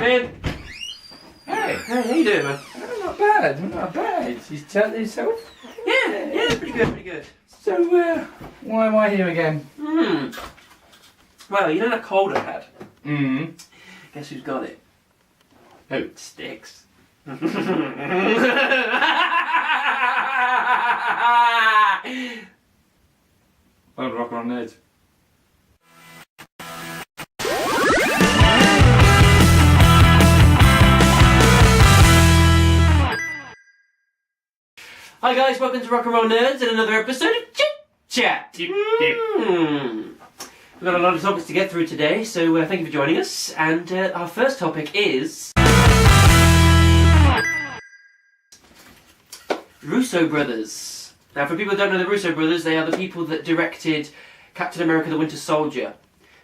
in. Hey, How you doing, man? not bad, not bad. You tell yourself? Yeah, pretty good. So, why am I here again? Well, you know that cold I had? Guess who's got it? Who? Stix. Well, rock on nerds. Hi guys, welcome to Rock and Roll Nerds and another episode of Chit Chat. We've got a lot of topics to get through today, so thank you for joining us. And our first topic is Russo Brothers. Now, for people who don't know the Russo Brothers, they are the people that directed Captain America: The Winter Soldier.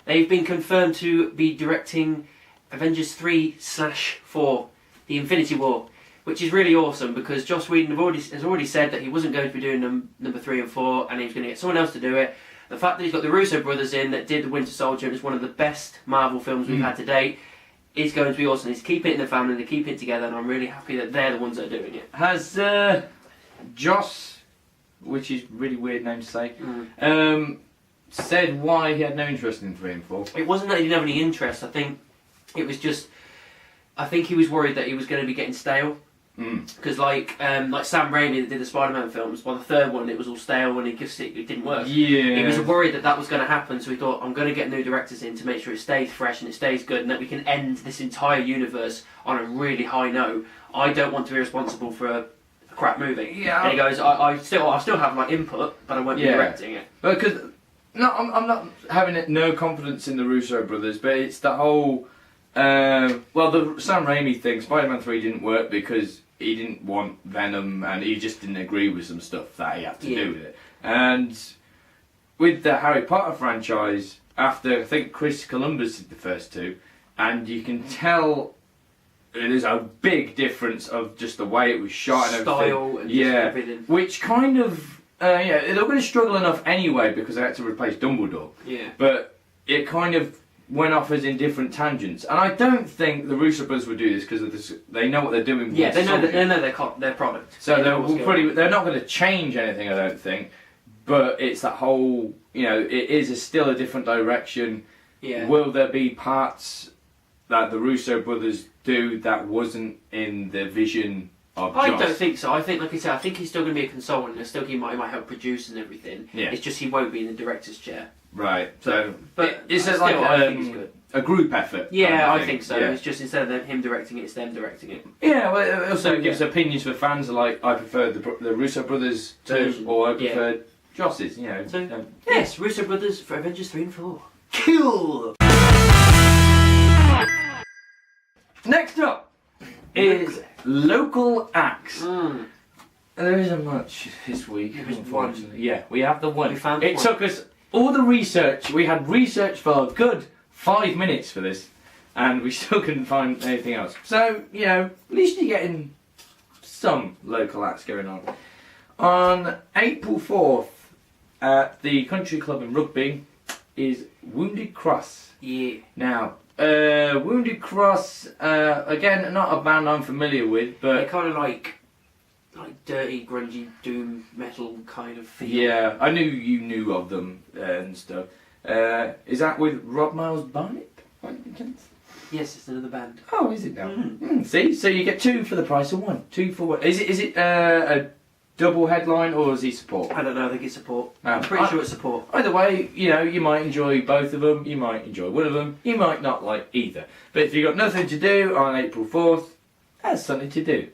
They've been confirmed to be directing Avengers 3/4, The Infinity War, which is really awesome because Joss Whedon has already said that he wasn't going to be doing number 3 and 4, and he was going to get someone else to do it. The fact that he's got the Russo Brothers in that did The Winter Soldier, and it's one of the best Marvel films we've had to date, is going to be awesome. He's keeping it in the family, they keep it together, and I'm really happy that they're the ones that are doing it. Has Joss, which is a really weird name to say, said why he had no interest in 3 and 4? It wasn't that he didn't have any interest. I think it was just, I think he was worried that he was going to be getting stale. Because like Sam Raimi that did the Spider-Man films, by the third one it was all stale and it didn't work. Yeah. He was worried that was going to happen, so he thought, I'm going to get new directors in to make sure it stays fresh and it stays good and that we can end this entire universe on a really high note. I don't want to be responsible for a crap movie. Yeah. And he goes, I still have my input, but I won't be directing it. Because I'm not having no confidence in the Russo brothers, but it's the whole the Sam Raimi thing. Spider-Man 3 didn't work because he didn't want Venom and he just didn't agree with some stuff that he had to do with it. And with the Harry Potter franchise, after I think Chris Columbus did the first 2, and you can tell there's a big difference of just the way it was shot and style and just everything. Which kind of they're going to struggle enough anyway because they had to replace Dumbledore. Yeah. But it kind of went off as in different tangents, and I don't think the Russo brothers would do this because they know what they're doing. Yeah, they know their product. So they're not going to change anything, I don't think. But it's that whole, it is still a different direction. Yeah. Will there be parts that the Russo brothers do that wasn't in the vision of Joss? I don't think so. I think, like I said, I think he's still going to be a consultant, and he might help produce and everything. Yeah. It's just he won't be in the director's chair. Right. So, but it's like a group effort. Yeah, I think so. Yeah. It's just instead of him directing it, it's them directing it. Yeah. Well, it also gives opinions for fans. Like I prefer the Russo brothers to, or I prefer Joss's. Yes, Russo Brothers for Avengers 3 and 4. Cool. Next up is local acts. There isn't much this week, unfortunately. Yeah, we have the one. It took us all the research. We had research for a good 5 minutes for this, and we still couldn't find anything else. So, at least you're getting some local acts going on. On April 4th, at the Country Club in Rugby, is Wounded Cross. Yeah. Now, Wounded Cross, again, not a band I'm familiar with, but they're kind of like dirty, grungy, doom metal kind of feel. Yeah, I knew you knew of them and stuff. Is that with Rob Miles Barnett? Yes, it's another band. Oh, is it now? See, so you get 2 for the price of 1. 2 for 1. Is it a double headline or is he support? I don't know. I think it's support. I'm pretty sure it's support. Either way, you might enjoy both of them. You might enjoy one of them. You might not like either. But if you've got nothing to do on April 4th, that's something to do.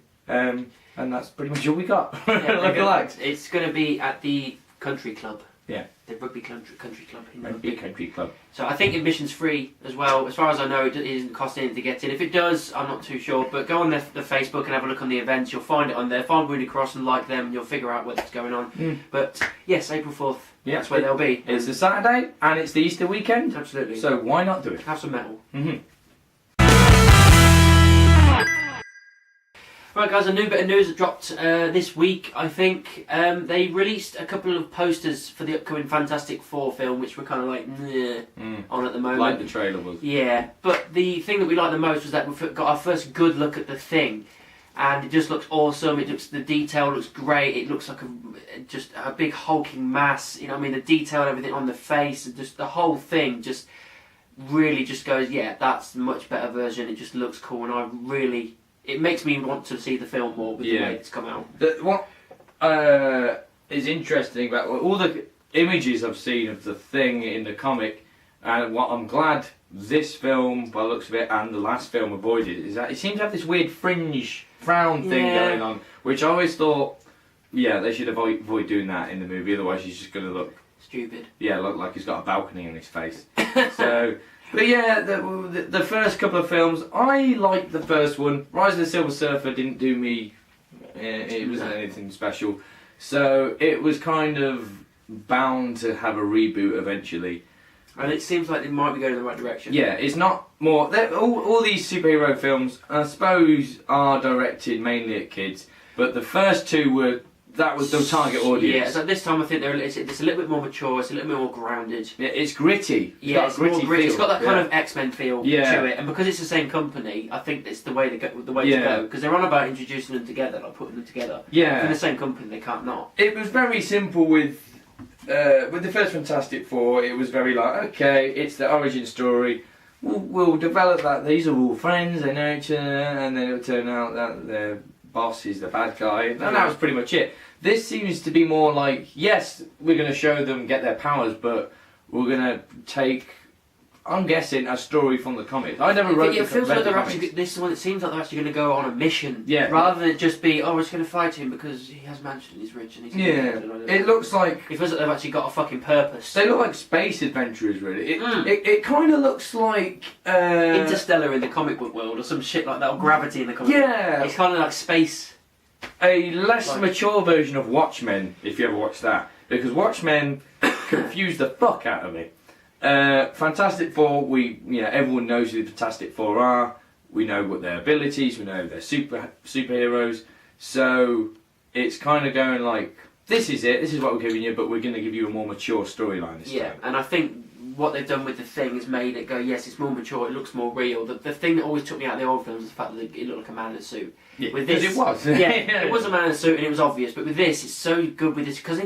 And that's pretty much all we got. It's going to be at the Country Club. Yeah. The Rugby Country Club. Rugby Country Club. So I think admission's free as well. As far as I know, it isn't costing anything to get in. If it does, I'm not too sure. But go on the Facebook and have a look on the events. You'll find it on there. Find Wounded Cross and like them, and you'll figure out what's going on. But yes, April 4th. Yeah, that's where they'll be. It's a Saturday and it's the Easter weekend. Absolutely. So why not do it? Have some metal. Right, guys, a new bit of news that dropped this week, I think. They released a couple of posters for the upcoming Fantastic Four film, which we're kind of like, on at the moment. Like the trailer was. Yeah, but the thing that we liked the most was that we've got our first good look at the Thing. And it just looks awesome. The detail looks great. It looks like just a big hulking mass. You know what I mean? The detail and everything on the face, and just the whole thing just really just goes, yeah, that's a much better version. It just looks cool, and it makes me want to see the film more with the way it's come out. What is interesting about all the images I've seen of the Thing in the comic, and what I'm glad this film, by the looks of it, and the last film avoided, is that it seems to have this weird frown thing going on, which I always thought, they should avoid doing that in the movie, otherwise he's just going to look stupid. Yeah, look like he's got a balcony in his face. So, but yeah, the first couple of films, I liked the first one. Rise of the Silver Surfer didn't do me, it wasn't anything special. So it was kind of bound to have a reboot eventually. And it seems like they might be going in the right direction. Yeah, it's not more... All these superhero films, I suppose, are directed mainly at kids, but the first two were... That was the target audience. Yeah, so this time I think it's a little bit more mature, it's a little bit more grounded. Yeah, it's gritty. It's gritty more gritty. feel. It's got that kind of X-Men feel to it, and because it's the same company, I think it's the way to go. Because they're on about introducing them together, like putting them together. Yeah. For the same company, they can't not. It was very simple with the first Fantastic Four. It was very like, okay, it's the origin story. We'll develop that. These are all friends. They know each other, and then it'll turn out that their boss is the bad guy, and that was pretty much it. This seems to be more like, yes, we're going to show them get their powers, but we're going to take, I'm guessing, a story from the comics. I never wrote. It feels like they're actually. This is one. It seems like they're actually going to go on a mission. Yeah. Rather than just be, we're just going to fight him because he has a mansion, and he's rich, and he's. It looks like. It feels like they've actually got a fucking purpose. They look like space adventurers, really. It kind of looks like Interstellar in the comic book world, or some shit like that, or Gravity in the comic. Yeah. It's kind of like space. A less mature version of Watchmen, if you ever watched that, because Watchmen confused the fuck out of me. Fantastic Four, everyone knows who the Fantastic Four are. We know what their abilities. We know they're superheroes. So it's kind of going like, this is it. This is what we're giving you, but we're going to give you a more mature storyline this time. And I think what they've done with the Thing has made it go, yes, it's more mature. It looks more real. The thing that always took me out of the old films is the fact that it looked like a man in a suit. Yeah, with this, it was. It was a man in a suit and it was obvious. But with this, it's so good with this because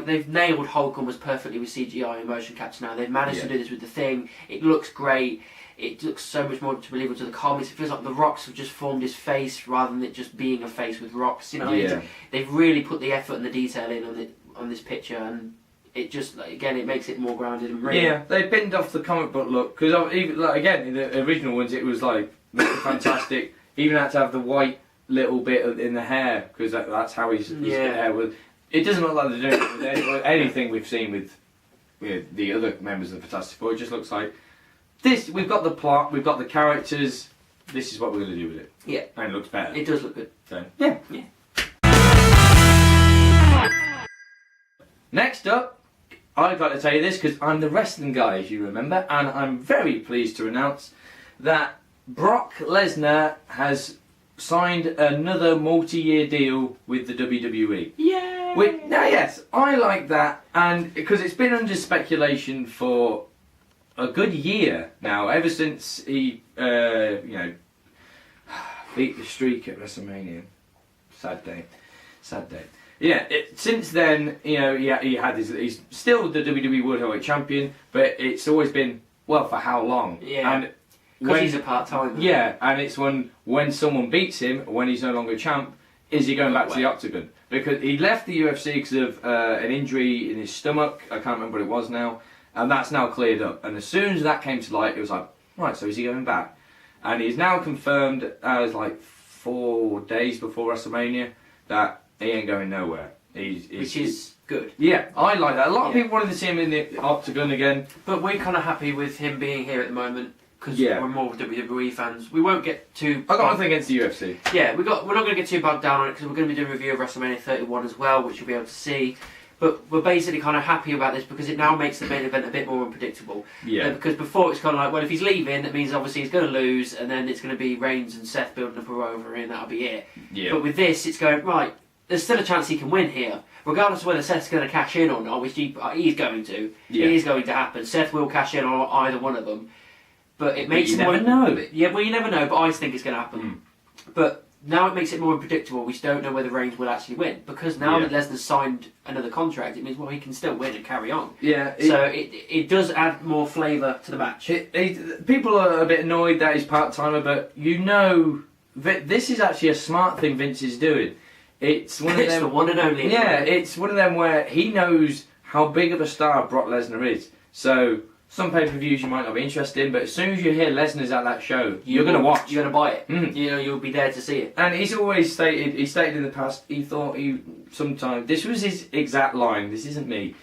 they've nailed Hulk almost perfectly with CGI and motion capture now. They've managed to do this with the Thing. It looks great. It looks so much more believable to the comics. It feels like the rocks have just formed his face rather than it just being a face with rocks. They've really put the effort and the detail in on this picture, and it just it makes it more grounded and real. Yeah, they binned off the comic book look because even again in the original ones it was like fantastic. Even had to have the white little bit in the hair because that's how his hair was. It doesn't look like they're doing it with anything we've seen with the other members of the Fantastic Four. It just looks like this. We've got the plot, we've got the characters. This is what we're going to do with it. Yeah, and it looks better. It does look good. So yeah. Next up, I've got to tell you this because I'm the wrestling guy, as you remember, and I'm very pleased to announce that Brock Lesnar has signed another multi-year deal with the WWE. Yeah. Now, yes, I like that, and because it's been under speculation for a good year now, ever since he, beat the streak at WrestleMania. Sad day. Yeah, since then, he had he's still the WWE World Heavyweight Champion, but it's always been, well, for how long? Yeah. Because he's a part-timer. Yeah, and it's when someone beats him, when he's no longer champ, is he going back to the octagon? Because he left the UFC because of an injury in his stomach, I can't remember what it was now, and that's now cleared up. And as soon as that came to light, it was like, right, so is he going back? And he's now confirmed as 4 days before WrestleMania that he ain't going nowhere. Which is good. Yeah, I like that. A lot of people wanted to see him in the octagon again. But we're kind of happy with him being here at the moment because we're more WWE fans. We won't get too... I got nothing against the UFC. Yeah, we're not going to get too bogged down on it because we're going to be doing a review of WrestleMania 31 as well, which you'll be able to see. But we're basically kind of happy about this because it now makes the main event a bit more unpredictable. Yeah. Because before it's kind of like, well, if he's leaving, that means obviously he's going to lose, and then it's going to be Reigns and Seth building up a rivalry, and that'll be it. Yeah. But with this, it's going, right, there's still a chance he can win here. Regardless of whether Seth's going to cash in or not, which he's going to. Yeah. It is going to happen. Seth will cash in on either one of them. But it makes you never know. Yeah, well, you never know, but I think it's going to happen. But now it makes it more unpredictable. We don't know whether Reigns will actually win. Because now that Lesnar's signed another contract, it means, well, he can still win and carry on. Yeah. So it does add more flavour to the match. People are a bit annoyed that he's part-timer, but you know, this is actually a smart thing Vince is doing. It's one of them. The one and only. Yeah, it's one of them where he knows how big of a star Brock Lesnar is. So some pay-per-views you might not be interested in, but as soon as you hear Lesnar's at that show, you're going to watch. You're going to buy it. You know, you'll be there to see it. And he's always stated. He stated in the past. He thought sometimes this was his exact line. This isn't me.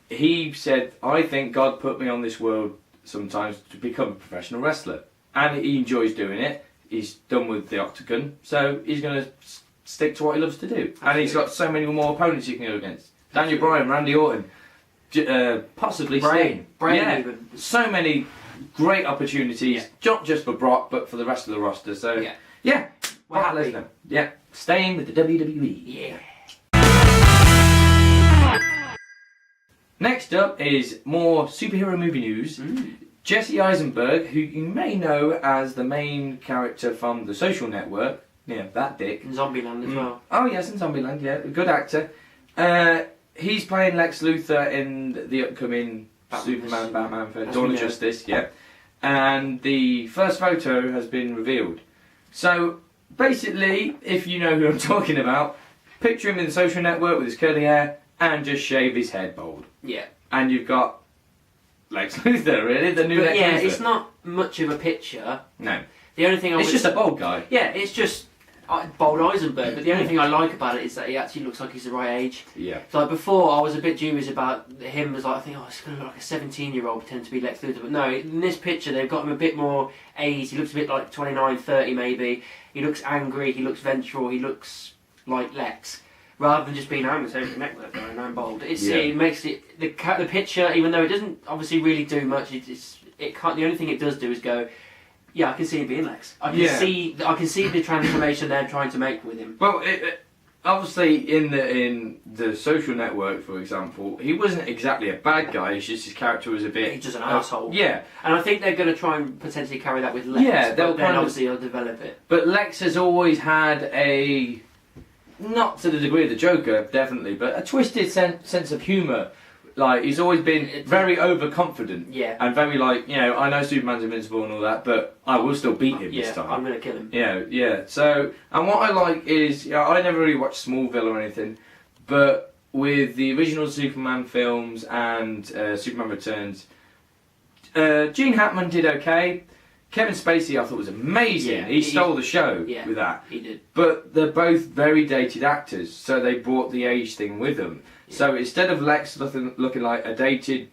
He said, "I think God put me on this world sometimes to become a professional wrestler, and he enjoys doing it. He's done with the octagon, so he's going to stick to what he loves to do. Absolutely. And he's got so many more opponents he can go against. Daniel Bryan, Randy Orton, possibly Sting. Even. So many great opportunities, not just for Brock, but for the rest of the roster. So, yeah. We're happy. Yeah. Staying with the WWE. Yeah. Next up is more superhero movie news. Jesse Eisenberg, who you may know as the main character from The Social Network. Yeah, that dick. In Zombieland as well. Oh yes, in Zombieland, yeah. Good actor. He's playing Lex Luthor in the upcoming Batman for Dawn of Justice, yeah. And the first photo has been revealed. So, basically, if you know who I'm talking about, picture him in The Social Network with his curly hair and just shave his head bald. Yeah. And you've got Lex Luthor, really, the new Lex Luthor. Yeah, it's not much of a picture. No. The only thing It's just a bald guy. Yeah, it's just bald Eisenberg, but the only thing I like about it is that he actually looks like he's the right age. Yeah. So like before, I was a bit dubious about him. As like, I think, it's going to look like a 17-year-old pretending to be Lex Luthor. But no, in this picture, they've got him a bit more aged. He looks a bit like 29, 30 maybe. He looks angry. He looks vengeful. He looks like Lex, rather than just being I'm the Social Network guy and I'm bald. It makes it the picture, even though it doesn't obviously really do much. It can't. The only thing it does do is go. Yeah, I can see him being Lex. I can see the transformation they're trying to make with him. Well, obviously in the Social Network, for example, he wasn't exactly a bad guy. It's just his character was a bit. He's just an asshole. Yeah, and I think they're going to try and potentially carry that with Lex. Yeah, but then obviously they'll develop it. But Lex has always had a, not to the degree of the Joker, definitely, but a twisted sense of humour. Like, he's always been very overconfident. Yeah. And very like, you know, I know Superman's invincible and all that, but I will still beat him this time. I'm going to kill him. Yeah. So, and what I like is, you know, I never really watched Smallville or anything, but with the original Superman films and Superman Returns, Gene Hackman did okay. Kevin Spacey I thought was amazing. Yeah, he stole the show with that. He did. But they're both very dated actors, so they brought the age thing with them. Yeah. So instead of Lex looking like a dated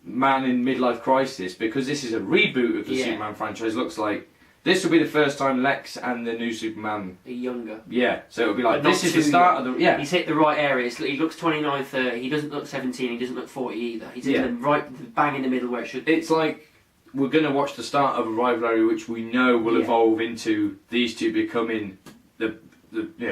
man in midlife crisis, because this is a reboot of the Superman franchise, looks like this will be the first time Lex and the new Superman are younger. Yeah, so it'll be like, this is the start of the... Yeah. He's hit the right areas. He looks 29, 30, he doesn't look 17, he doesn't look 40 either. He's in the right, bang in the middle where it should be. It's like, we're going to watch the start of a rivalry which we know will evolve into these two becoming the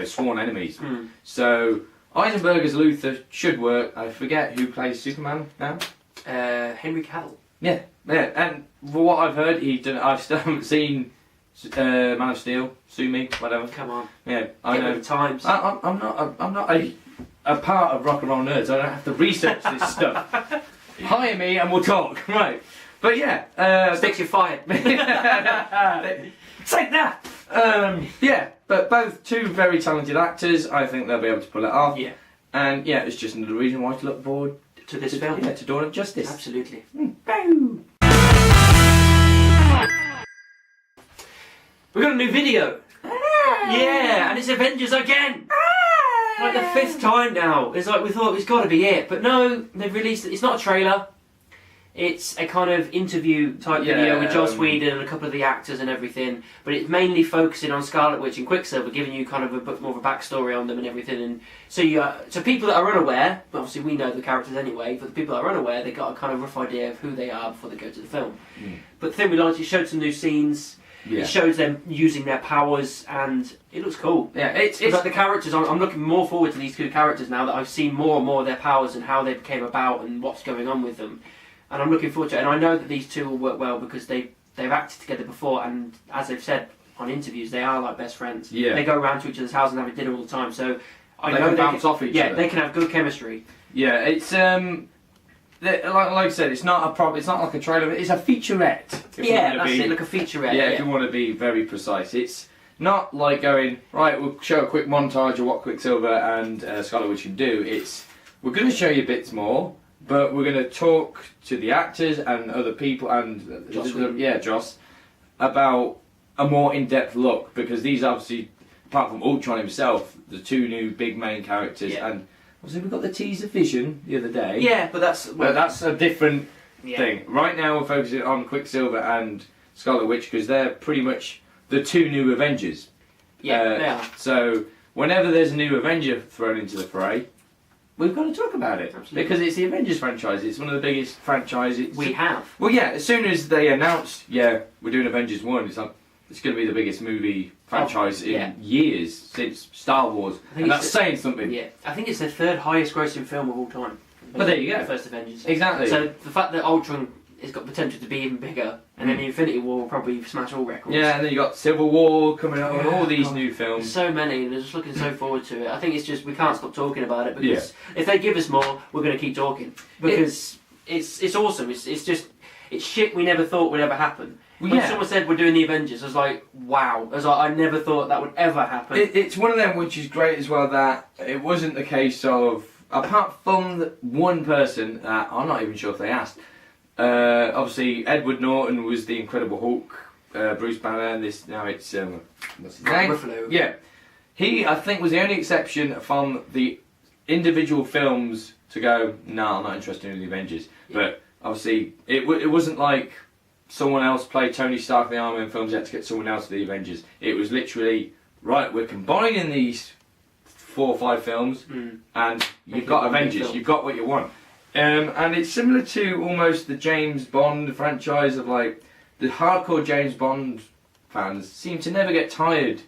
sworn enemies. So, Eisenberg as Luthor should work. I forget who plays Superman now. Henry Cavill. Yeah, and for what I've heard, I still haven't seen Man of Steel, sue me, whatever. Come on. Yeah, I know. Times. I'm not a part of Rock and Roll Nerds. I don't have to research this stuff. Hire me and we'll talk. Right. But yeah. Stix, you're fired. Take that! Yeah, but both two very talented actors. I think they'll be able to pull it off. Yeah. And yeah, it's just another reason why to look forward to this film. Yeah, to Dawn of Justice. Absolutely. Boo! We got a new video. Yeah, and it's Avengers again. Like the 5th time now. It's like we thought it's got to be it, but no, they've released it. It's not a trailer. It's a kind of interview type video with Joss Whedon and a couple of the actors and everything, but it's mainly focusing on Scarlet Witch and Quicksilver, giving you kind of a bit more of a backstory on them and everything. And so people that are unaware, but obviously we know the characters anyway, for the people that are unaware, they got a kind of rough idea of who they are before they go to the film. But the thing we liked, it showed some new scenes. It shows them using their powers, and it looks cool. Yeah, it's like the characters. I'm looking more forward to these two characters now that I've seen more and more of their powers and how they came about and what's going on with them. And I'm looking forward to it. And I know that these two will work well because they've acted together before, and as they've said on interviews, they are like best friends. Yeah. They go around to each other's house and have a dinner all the time. So I know they bounce off each other. Yeah, they can have good chemistry. Yeah, it's like I said, it's not like a trailer. It's a featurette. That's it, like a featurette. Yeah, if you want to be very precise, it's not like going right. We'll show a quick montage of what Quicksilver and Scarlet Witch can do. We're going to show you bits more, but we're going to talk to the actors and other people and Joss about a more in-depth look, because these obviously, apart from Ultron himself, the two new big main characters and. So we got the teaser Vision the other day. Yeah, but that's a different thing. Right now we're focusing on Quicksilver and Scarlet Witch because they're pretty much the two new Avengers. Yeah, they are. So whenever there's a new Avenger thrown into the fray, we've got to talk about it. Absolutely. Because it's the Avengers franchise. It's one of the biggest franchises we have. Well, yeah. As soon as they announced, we're doing Avengers 1, it's going to be the biggest movie franchise in years since Star Wars, and that's saying something. Yeah, I think it's the third highest grossing film of all time. But there you go. The first Avengers. Exactly. So the fact that Ultron has got potential to be even bigger, and then Infinity War will probably smash all records. Yeah, and then you got Civil War coming out and all these new films. So many, and I'm just looking so forward to it. I think it's just we can't stop talking about it because if they give us more, we're going to keep talking because it's awesome. It's shit we never thought would ever happen. When someone said we're doing the Avengers, I was like, wow. I was like, I never thought that would ever happen. It's one of them which is great as well, that it wasn't the case of, apart from one person, I'm not even sure if they asked, obviously Edward Norton was the Incredible Hulk, Bruce Banner, and what's his name? Ruffalo. Yeah. He, I think, was the only exception from the individual films to go, no, I'm not interested in the Avengers. Yeah. But obviously, it wasn't like someone else played Tony Stark in the Iron Man films, you had to get someone else to the Avengers. It was literally, right, we're combining these 4 or 5 films, and you've got Avengers, you've got what you want. And it's similar to almost the James Bond franchise of like, the hardcore James Bond fans seem to never get tired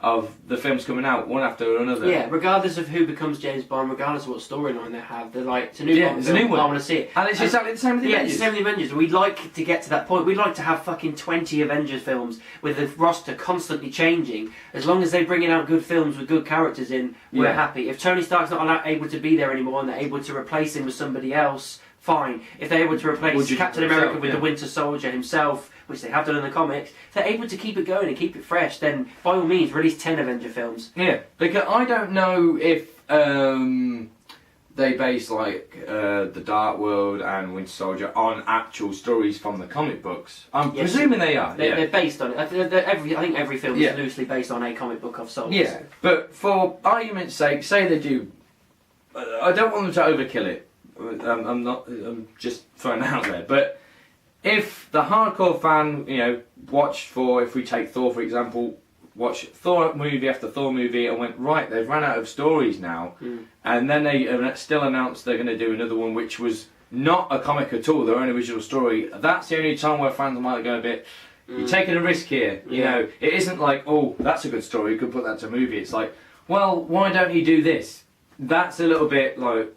of the films coming out one after another. Yeah, regardless of who becomes James Bond, regardless of what storyline they have, they're like, it's a new Bond film, a new one. I want to see it. And it's exactly the same with the Avengers. Yeah, it's the same with the Avengers. We'd like to get to that point. We'd like to have fucking 20 Avengers films with the roster constantly changing. As long as they bring out good films with good characters in, we're happy. If Tony Stark's not able to be there anymore and they're able to replace him with somebody else, fine. If they're able to replace Captain America with the Winter Soldier himself, which they have done in the comics, if they're able to keep it going and keep it fresh, then by all means release 10 Avenger films. Yeah, because I don't know if they base like the Dark World and Winter Soldier on actual stories from the comic books. I'm presuming they are. They're based on it. I think every film is loosely based on a comic book of sorts. Yeah, but for argument's sake, say they do. I don't want them to overkill it. I'm just throwing it out there, but if the hardcore fan, if we take Thor for example, watched Thor movie after Thor movie and went, right, they've run out of stories now, and then they still announced they're going to do another one which was not a comic at all, their own original story, that's the only time where fans might go a bit, you're taking a risk here, you know, it isn't like, oh, that's a good story, you could put that to a movie, it's like, well, why don't you do this? That's a little bit like,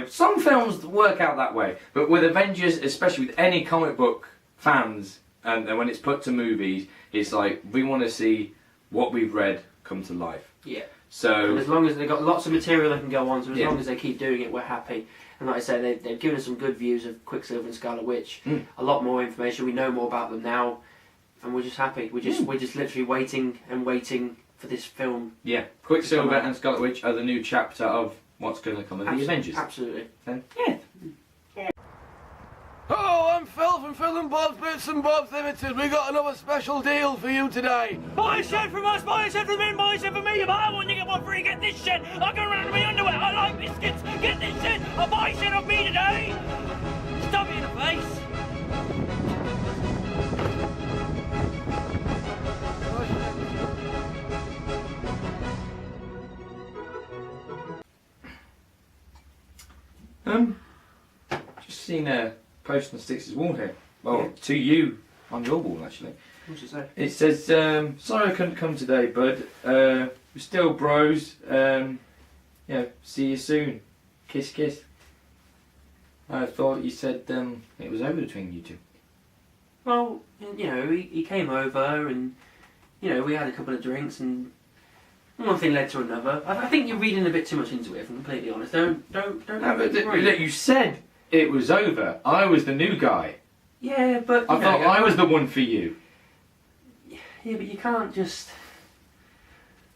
some films work out that way, but with Avengers, especially with any comic book fans, and when it's put to movies, it's like, we want to see what we've read come to life. Yeah. So, and as long as they've got lots of material they can go on, so as long as they keep doing it, we're happy. And like I say, they've given us some good views of Quicksilver and Scarlet Witch, a lot more information, we know more about them now, and we're just happy. We're just literally waiting and waiting for this film. Yeah, Quicksilver and Scarlet Witch are the new chapter of what's going to come in the Avengers. Absolutely. Then, Hello, I'm Phil from Phil and Bob's Bits and Bob's Limited. We got another special deal for you today. Buy a shirt from us, buy a shirt from him, buy a shirt from me. You buy one, you get one free. Get this shit. I go around in my underwear. I like biscuits. Get this shit. I'll buy shit off me today. Stop it. in the face. Just seen a post on Stix's wall here. Well, to you on your wall actually. What's it say? It says, sorry I couldn't come today, bud. We're still bros. See you soon. Kiss, kiss. I thought you said it was over between you two. Well, he came over and, we had a couple of drinks and one thing led to another. I think you're reading a bit too much into it, if I'm completely honest. Don't. No, but you said it was over. I was the new guy. Yeah, but I thought I was the one for you. Yeah, but you can't just...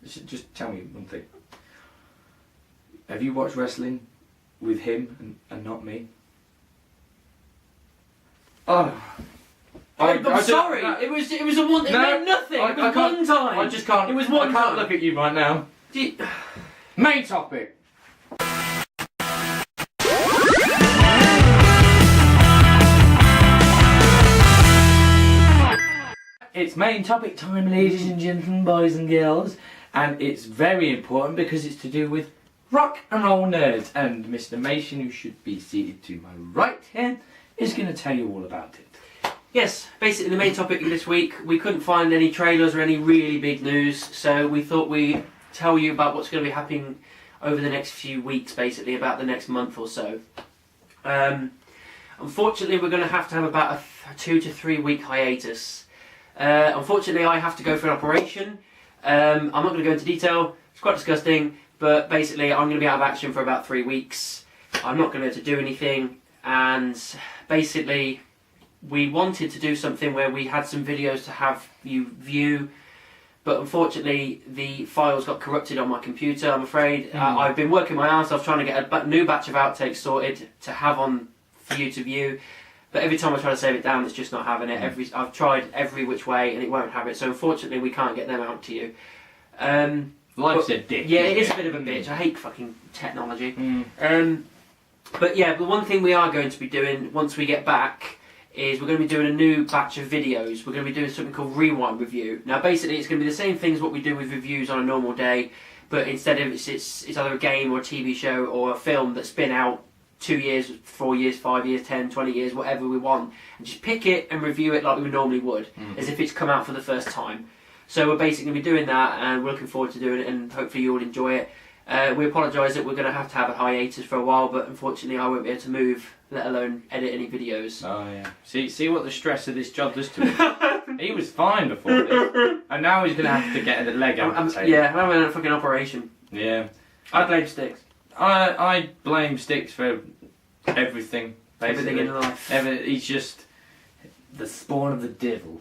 Just tell me one thing. Have you watched wrestling with him and not me? Oh. I'm sorry. It was a one. It meant nothing. It was one time. I just can't. It was one time. I can't look at you right now. Main topic. It's main topic time, ladies and gentlemen, boys and girls, and it's very important because it's to do with rock and roll nerds. And Mr. Mason, who should be seated to my right here, is going to tell you all about it. Yes, basically the main topic this week, we couldn't find any trailers or any really big news, so we thought we'd tell you about what's going to be happening over the next few weeks, basically about the next month or so. Unfortunately, we're going to have about a 2 to 3 week hiatus. Unfortunately, I have to go for an operation. I'm not going to go into detail, it's quite disgusting, but basically I'm going to be out of action for about 3 weeks. I'm not going to be able to do anything, and basically we wanted to do something where we had some videos to have you view, but unfortunately the files got corrupted on my computer, I'm afraid. I've been working my ass off trying to get a new batch of outtakes sorted to have on for you to view. But every time I try to save it down, it's just not having it. I've tried every which way, and it won't have it. So unfortunately, we can't get them out to you. Life's a dick. Yeah, it is a bit of a bitch. I hate fucking technology. But yeah, the one thing we are going to be doing once we get back is we're going to be doing a new batch of videos. We're going to be doing something called Rewind Review. Now, basically, it's going to be the same thing as what we do with reviews on a normal day, but instead of it's either a game or a TV show or a film that's been out 2 years, 4 years, 5 years, 10, 20 years, whatever we want, and just pick it and review it like we normally would, as if it's come out for the first time. So we're basically going to be doing that, and we're looking forward to doing it, and hopefully you'll enjoy it. We apologise that we're going to have a hiatus for a while, but unfortunately I won't be able to move, let alone edit any videos. Oh yeah. See what the stress of this job does to him. He was fine before this, and now he's going to have to get a leg amputated. Yeah, I'm having a fucking operation. Yeah. I blame Stix. I blame Stix for everything. Basically. Everything in life. He's just the spawn of the devil.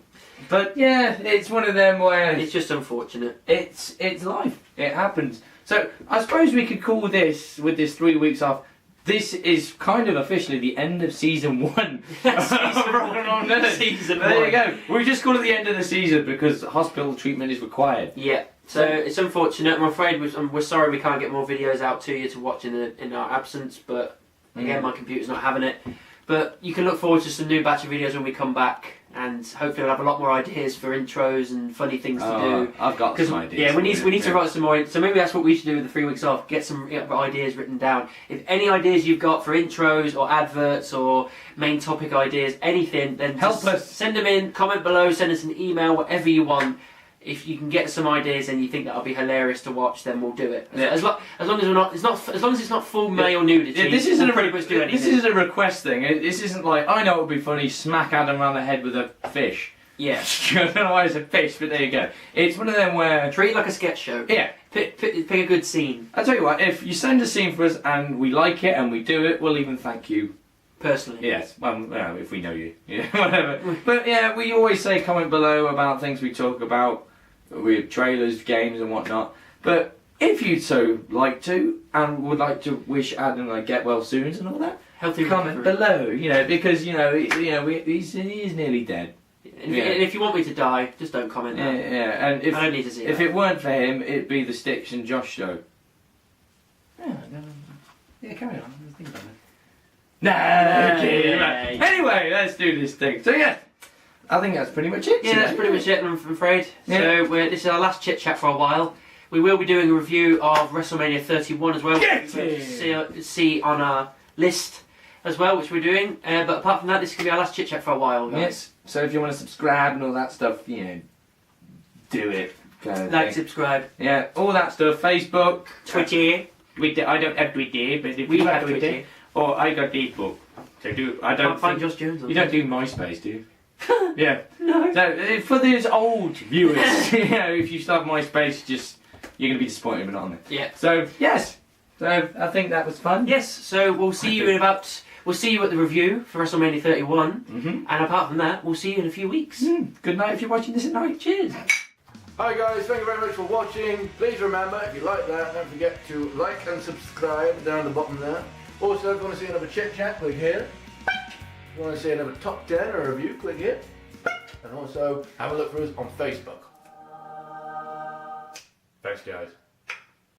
But yeah, it's one of them where it's just unfortunate. It's life. It happens. So I suppose we could call this, with this 3 weeks off, this is kind of officially the end of season 1. Season 1. There you go. We just call it the end of the season because hospital treatment is required. Yeah. So it's unfortunate. I'm afraid we're sorry we can't get more videos out to you to watch in our absence. But again, my computer's not having it. But you can look forward to some new batch of videos when we come back, and hopefully we'll have a lot more ideas for intros and funny things to do. I've got some ideas. Yeah, we need to write some more. So maybe that's what we should do with the 3 weeks off. Get some ideas written down. If any ideas you've got for intros or adverts or main topic ideas, anything, then help us. Send them in. Comment below. Send us an email. Whatever you want. If you can get some ideas and you think that'll be hilarious to watch, then we'll do it. Yeah. As long as as long as it's not full male nudity. Yeah, this isn't pretty much do anything. This is a request thing. This isn't like, I know it would be funny, smack Adam around the head with a fish. Yeah. I don't know why it's a fish, but there you go. It's one of them where treat it like a sketch show. Yeah. Pick a good scene. I tell you what, if you send a scene for us and we like it and we do it, we'll even thank you. Personally. Yes, well, if we know you. Yeah, whatever. But yeah, we always say comment below about things we talk about. With trailers, games and whatnot. But if you'd so like to, and would like to wish Adam and I get well soon and all that, healthy comment recovery below, because he is nearly dead. And if you want me to die, just don't comment that. Yeah, and if I don't need to see if that. it weren't for him, it'd be the Stix and Josh show. Yeah, carry on. Think about it. No. Yay. Anyway, let's do this thing. So yeah, I think that's pretty much it. Yeah, that's pretty much it, I'm afraid. Yeah. So this is our last chit chat for a while. We will be doing a review of WrestleMania 31 as well. Get it! See on our list as well, which we're doing. But apart from that, this is going to be our last chit chat for a while, guys. Yes. So if you want to subscribe and all that stuff, you know, do it. Kind of Like, thing. subscribe. Yeah, all that stuff. Facebook, Twitter. I don't have Twitter, but if We you have have Twitter, Twitter. or I got Facebook. So I Can't don't find think, Josh Jones on You don't do MySpace, do you? Yeah. No. So for those old viewers, you know, if you start MySpace, you're going to be disappointed we're not on there. Yeah. So yes. So I think that was fun. Yes, so we'll see you we'll see you at the review for WrestleMania 31. Mm-hmm. And apart from that, we'll see you in a few weeks. Good night if you're watching this at night. Cheers. Hi guys, thank you very much for watching. Please remember, if you like that, don't forget to like and subscribe down the bottom there. Also, if you want to see another chit chat, click here. If you want to see another top 10 or a review, click here. And also, have a look for us on Facebook. Thanks guys.